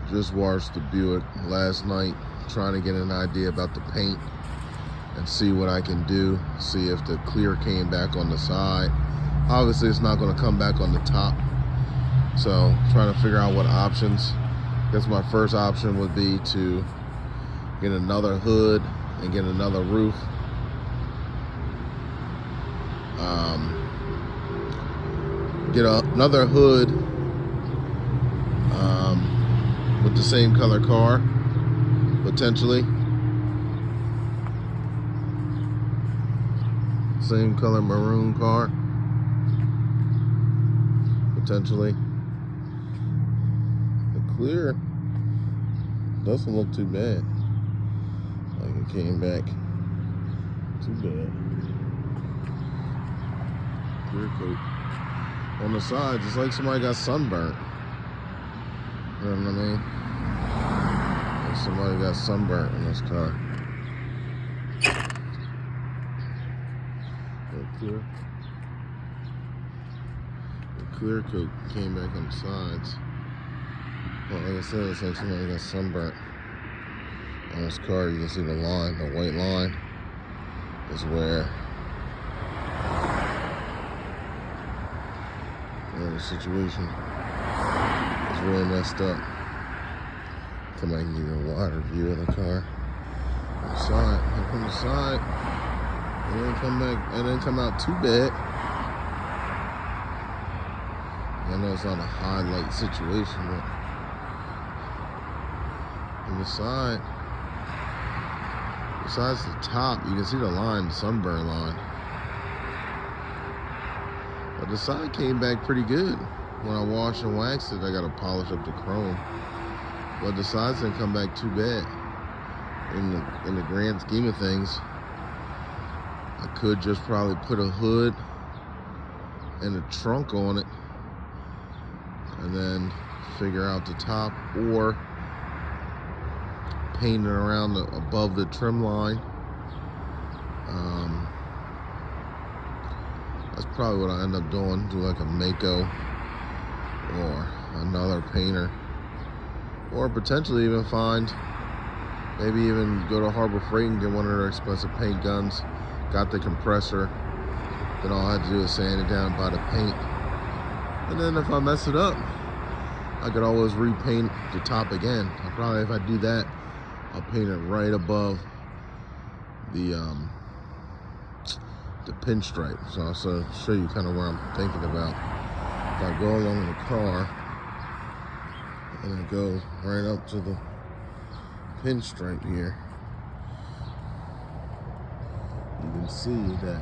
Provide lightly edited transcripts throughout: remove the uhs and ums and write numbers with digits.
Just washed the Buick last night, trying to get an idea about the paint and see what I can do, see if the clear came back on the side. Obviously it's not going to come back on the top, so trying to figure out what options. I guess my first option would be to get another hood and get another roof. Get another hood with the same color car, potentially. Same color maroon car, potentially. The clear doesn't look too bad. Like it came back too bad. Clear coat on the sides, it's like somebody got sunburnt. You know what I mean? Like somebody got sunburnt in this car. The clear coat came back on the sides. Well, like I said, it's like somebody got sunburnt on this car. You can see the line, the white line is where the situation is really messed up. Come back and give you a wider view of the car. On the side, from the side, it didn't come back. It didn't come out too bad. I know it's not a highlight situation, but on the side, besides the top, you can see the line, the sunburn line. But the side came back pretty good. When I washed and waxed it, I got to polish up the chrome. But the sides didn't come back too bad. In the grand scheme of things, I could just probably put a hood and a trunk on it and then figure out the top, or paint it around above the trim line. That's probably what I end up doing. Do like a Macco or another painter, or potentially even find, maybe even go to Harbor Freight and get one of their expensive paint guns. Got the compressor, then all I had to do is sand it down, buy the paint, and then if I mess it up, I could always repaint the top again. I probably, if I do that, I'll paint it right above the pinstripe. So I'll show you kind of where I'm thinking about. If I go along the car and I go right up to the pinstripe here, you can see that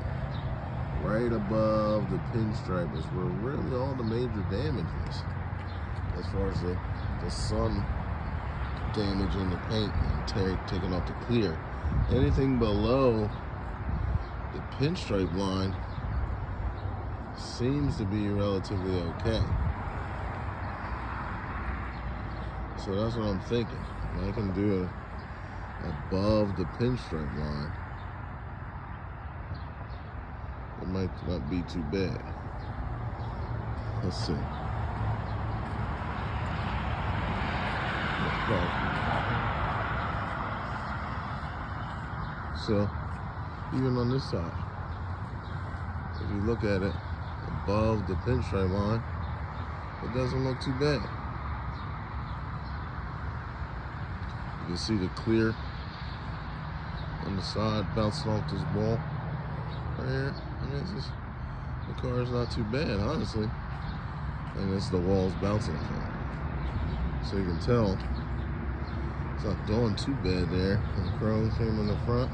right above the pinstripe is where really all the major damage is, as far as the sun damaging the paint and taking off the clear. Anything below the pinstripe line seems to be relatively okay. So that's what I'm thinking. I can do it above the pinstripe line. It might not be too bad. Let's see. So, even on this side, if you look at it above the pinstripe line, it doesn't look too bad. You can see the clear on the side bouncing off this wall right here. I mean, the car is not too bad, honestly. And it's the walls bouncing off it. So you can tell it's not doing too bad there. The chrome came in the front,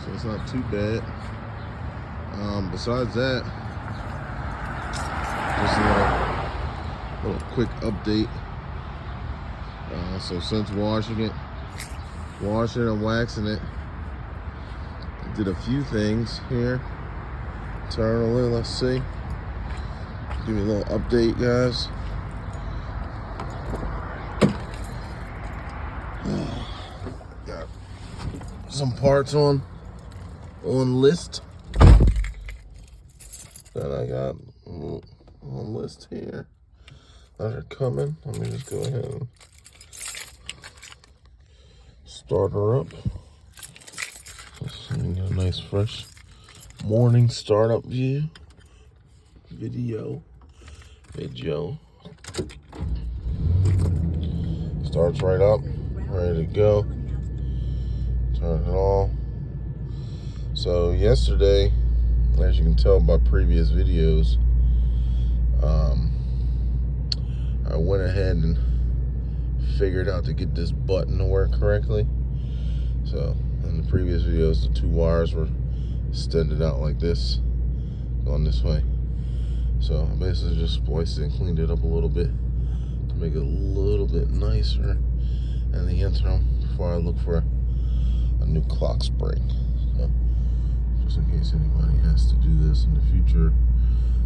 so it's not too bad. Besides that, just a little quick update. So since washing and waxing it, I did a few things here internally. Let's see. Give you a little update, guys. Got some parts on list that I got on list here. that are coming. Let me just go ahead and start her up. Just a nice fresh morning startup video. Starts right up, ready to go. Turn it on. So yesterday, as you can tell by previous videos, I went ahead and figured out to get this button to work correctly. So in the previous videos, the two wires were extended out like this, going this way. So I basically just spliced it and cleaned it up a little bit to make it a little bit nicer in the interim before I look for a new clock spring. So just in case anybody has to do this in the future,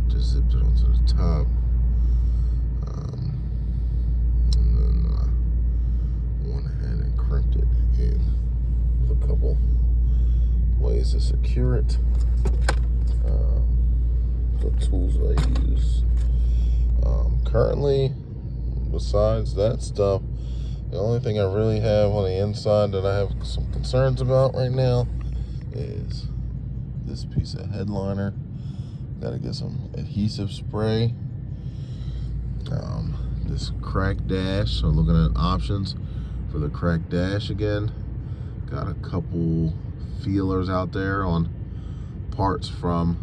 just zipped it onto the top. And then went ahead and crimped it in with a couple ways to secure it. The tools that I use. Currently, besides that stuff, the only thing I really have on the inside that I have some concerns about right now is this piece of headliner. Gotta get some adhesive spray. This crack dash, so looking at options for the crack dash again. Got a couple feelers out there on parts from,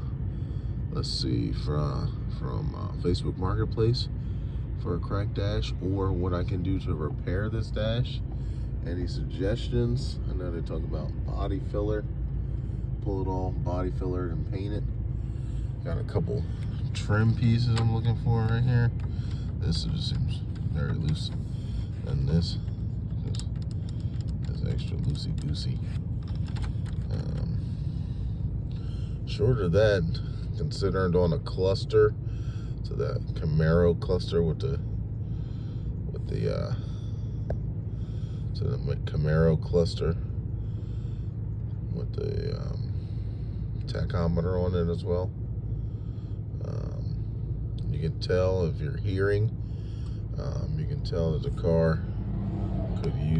let's see, from Facebook Marketplace for a crack dash, or what I can do to repair this dash. Any suggestions? I know they talk about body filler. Pull it off, body filler, and paint it. Got a couple trim pieces I'm looking for right here. This just seems very loose, and this is extra loosey-goosey. Short of that, considered on a cluster, so that Camaro cluster with the Camaro cluster with the tachometer on it as well. You can tell if you're hearing, you can tell that the car could use